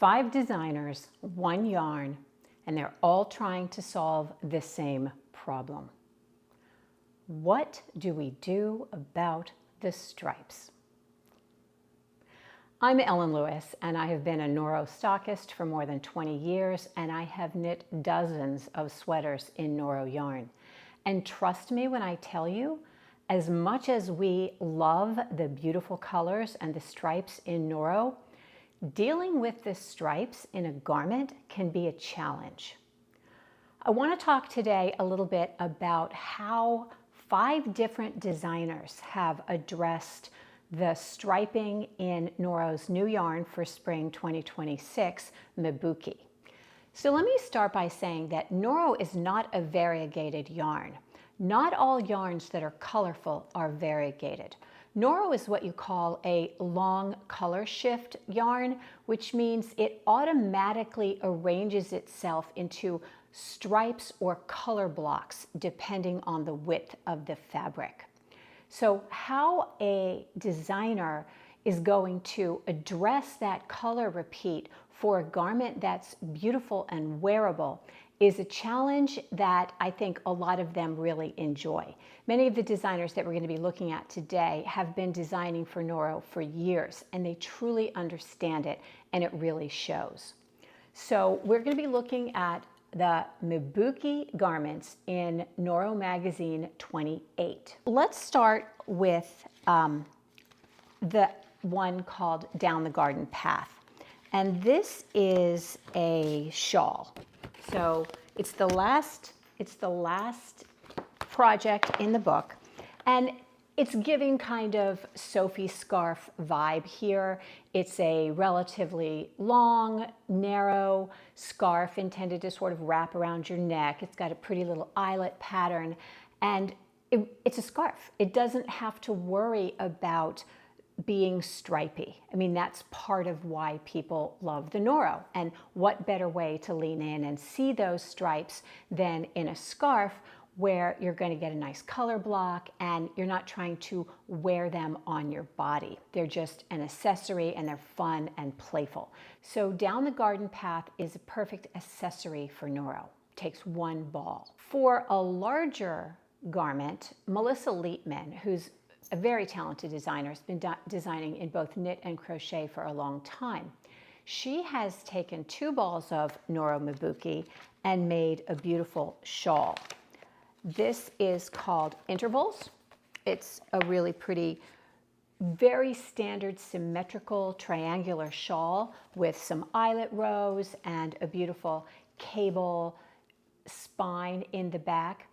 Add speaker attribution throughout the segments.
Speaker 1: 5 designers, 1 yarn, and they're all trying to solve the same problem. What do we do about the stripes? I'm Ellen Lewis, and I have been a Noro stockist for more than 20 years, and I have knit dozens of sweaters in Noro yarn. And trust me when I tell you, as much as we love the beautiful colors and the stripes in Noro, dealing with the stripes in a garment can be a challenge. I want to talk today a little bit about how 5 different designers have addressed the striping in Noro's new yarn for spring 2026, Mebuki. So let me start by saying that Noro is not a variegated yarn. Not all yarns that are colorful are variegated. Noro is what you call a long color shift yarn, which means it automatically arranges itself into stripes or color blocks depending on the width of the fabric. So how a designer is going to address that color repeat for a garment that's beautiful and wearable is a challenge that I think a lot of them really enjoy. Many of the designers that we're going to be looking at today have been designing for Noro for years, and they truly understand it, and it really shows. So we're going to be looking at the Mebuki garments in Noro Magazine 28. Let's start with the one called Down the Garden Path. And this is a shawl. So it's the last project in the book. And it's giving kind of Sophie scarf vibe here. It's a relatively long, narrow scarf intended to sort of wrap around your neck. It's got a pretty little eyelet pattern, and it's a scarf. It doesn't have to worry about being stripy. I mean, that's part of why people love the Noro. And what better way to lean in and see those stripes than in a scarf, where you're going to get a nice color block and you're not trying to wear them on your body. They're just an accessory, and they're fun and playful. So Down the Garden Path is a perfect accessory for Noro. Takes 1 ball. For a larger garment, Melissa Leitman, who's a very talented designer, has been designing in both knit and crochet for a long time. She has taken 2 balls of Noro Mebuki and made a beautiful shawl. This is called Intervals. It's a really pretty, very standard symmetrical triangular shawl with some eyelet rows and a beautiful cable spine in the back.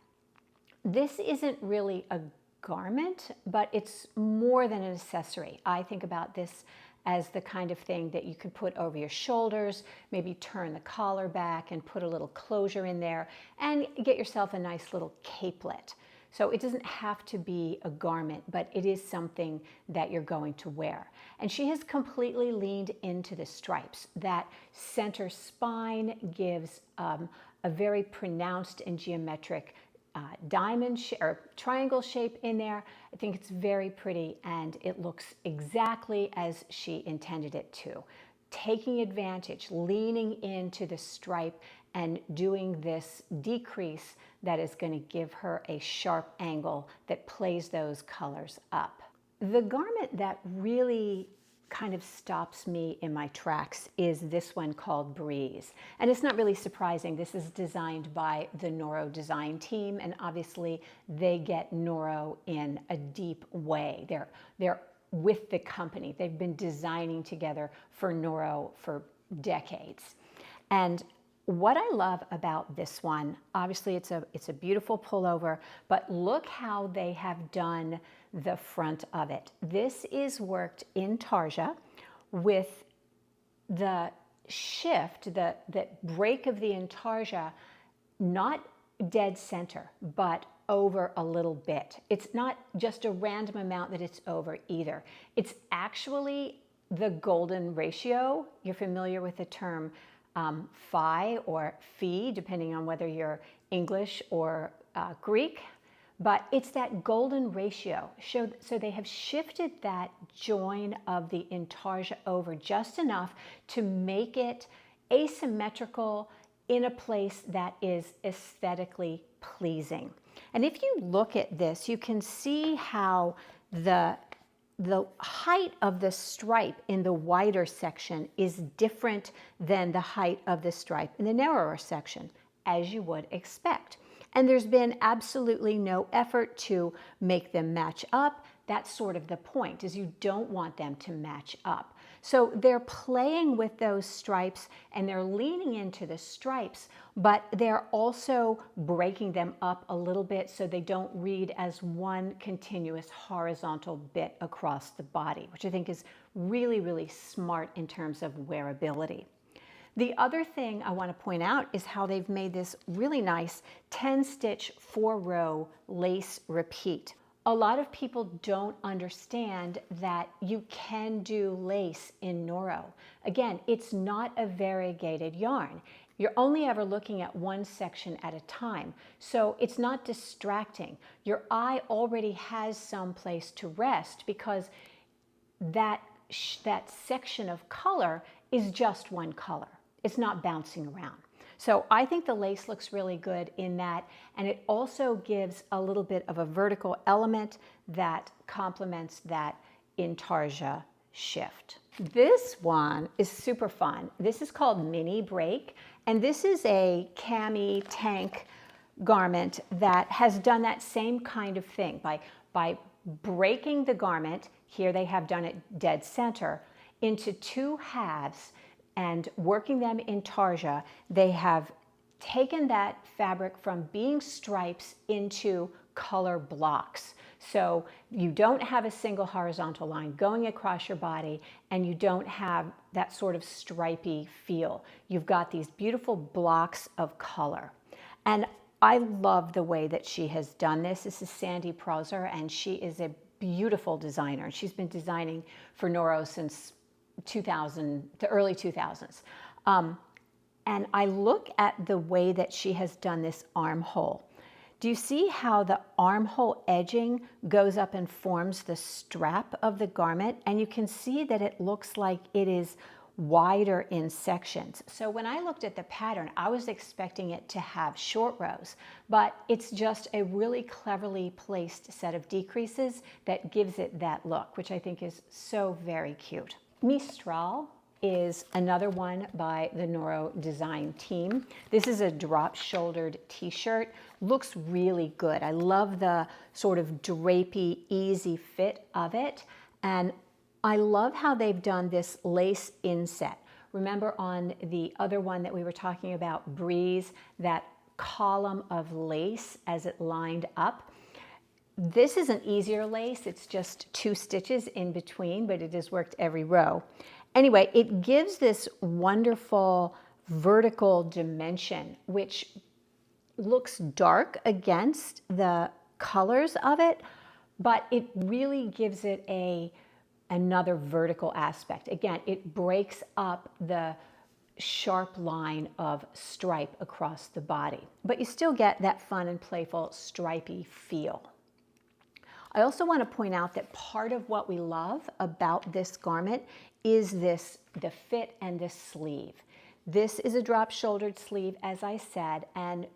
Speaker 1: This isn't really a garment, but it's more than an accessory. I think about this as the kind of thing that you could put over your shoulders, maybe turn the collar back and put a little closure in there and get yourself a nice little capelet. So it doesn't have to be a garment, but it is something that you're going to wear. And she has completely leaned into the stripes. That center spine gives a very pronounced and geometric diamond or triangle shape in there. I think it's very pretty, and it looks exactly as she intended it to. Taking advantage, leaning into the stripe and doing this decrease that is going to give her a sharp angle that plays those colors up. The garment that really kind of stops me in my tracks is this one called Breeze. And it's not really surprising. This is designed by the Noro design team, and obviously they get Noro in a deep way. They're with the company. They've been designing together for Noro for decades. And what I love about this one, obviously it's a beautiful pullover, but look how they have done the front of it. This is worked in tarja with the shift, the break of the intarsia, not dead center, but over a little bit. It's not just a random amount that it's over either. It's actually the golden ratio. You're familiar with the term phi or phi, depending on whether you're English or Greek. but it's that golden ratio. So they have shifted that join of the intarsia over just enough to make it asymmetrical in a place that is aesthetically pleasing. And if you look at this, you can see how the height of the stripe in the wider section is different than the height of the stripe in the narrower section, as you would expect. And there's been absolutely no effort to make them match up. That's sort of the point, is you don't want them to match up. So they're playing with those stripes and they're leaning into the stripes, but they're also breaking them up a little bit so they don't read as one continuous horizontal bit across the body, which I think is really, really smart in terms of wearability. The other thing I want to point out is how they've made this really nice 10-stitch 4-row lace repeat. A lot of people don't understand that you can do lace in Noro. Again, it's not a variegated yarn. You're only ever looking at one section at a time, so it's not distracting. Your eye already has some place to rest because that section of color is just one color. It's not bouncing around. So I think the lace looks really good in that, and it also gives a little bit of a vertical element that complements that intarsia shift. This one is super fun. This is called Mini Break, and this is a cami tank garment that has done that same kind of thing by breaking the garment. Here they have done it dead center into two halves and working them in tarsia. They have taken that fabric from being stripes into color blocks. So you don't have a single horizontal line going across your body, and you don't have that sort of stripy feel. You've got these beautiful blocks of color. And I love the way that she has done this. This is Sandy Prauser, and she is a beautiful designer. She's been designing for Noro since the early 2000s. And I look at the way that she has done this armhole. Do you see how the armhole edging goes up and forms the strap of the garment? And you can see that it looks like it is wider in sections. So when I looked at the pattern, I was expecting it to have short rows, but it's just a really cleverly placed set of decreases that gives it that look, which I think is so very cute. Mistral is another one by the Noro design team. This is a drop-shouldered t-shirt. Looks really good. I love the sort of drapey, easy fit of it. And I love how they've done this lace inset. Remember on the other one that we were talking about, Breeze, that column of lace as it lined up? This is an easier lace. It's just 2 stitches in between, but it has worked every row. Anyway, it gives this wonderful vertical dimension, which looks dark against the colors of it, but it really gives it another vertical aspect. Again, it breaks up the sharp line of stripe across the body, but you still get that fun and playful stripy feel. I also want to point out that part of what we love about this garment is the fit and the sleeve. This is a drop-shouldered sleeve, as I said, and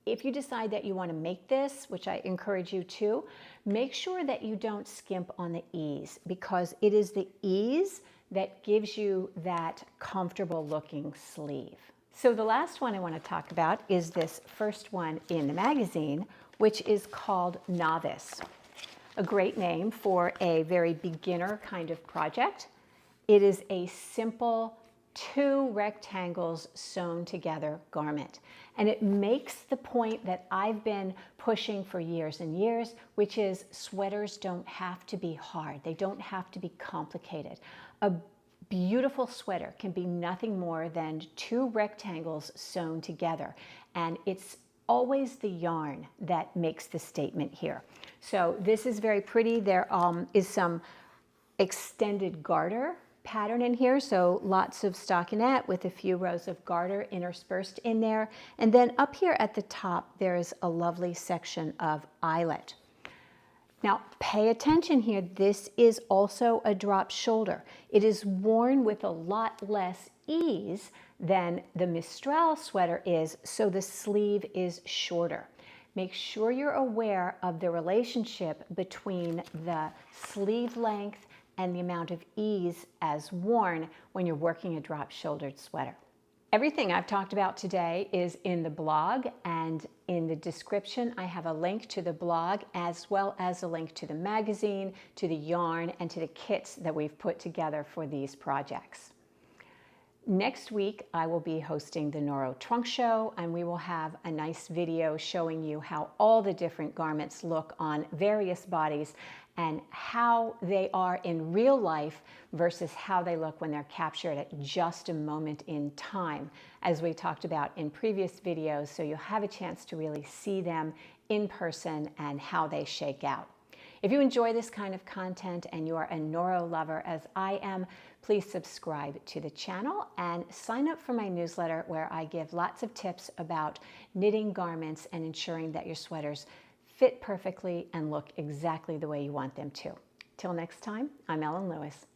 Speaker 1: if you decide that you want to make this, which I encourage you to, make sure that you don't skimp on the ease, because it is the ease that gives you that comfortable looking sleeve. So the last one I want to talk about is this first one in the magazine, which is called Novice. A great name for a very beginner kind of project. It is a simple 2 rectangles sewn together garment. And it makes the point that I've been pushing for years and years, which is sweaters don't have to be hard. They don't have to be complicated. A beautiful sweater can be nothing more than 2 rectangles sewn together. And it's always the yarn that makes the statement here. So this is very pretty. There is some extended garter pattern in here, so lots of stockinette with a few rows of garter interspersed in there. And then up here at the top, there's a lovely section of eyelet. Now, pay attention here. This is also a drop shoulder. It is worn with a lot less ease than the Mistral sweater is, so the sleeve is shorter. Make sure you're aware of the relationship between the sleeve length and the amount of ease as worn when you're working a drop-shouldered sweater. Everything I've talked about today is in the blog, and in the description I have a link to the blog as well as a link to the magazine, to the yarn, and to the kits that we've put together for these projects. Next week, I will be hosting the Noro Trunk Show, and we will have a nice video showing you how all the different garments look on various bodies and how they are in real life versus how they look when they're captured at just a moment in time, as we talked about in previous videos, so you'll have a chance to really see them in person and how they shake out. If you enjoy this kind of content and you are a Noro lover as I am, please subscribe to the channel and sign up for my newsletter where I give lots of tips about knitting garments and ensuring that your sweaters fit perfectly and look exactly the way you want them to. Till next time, I'm Ellen Lewis.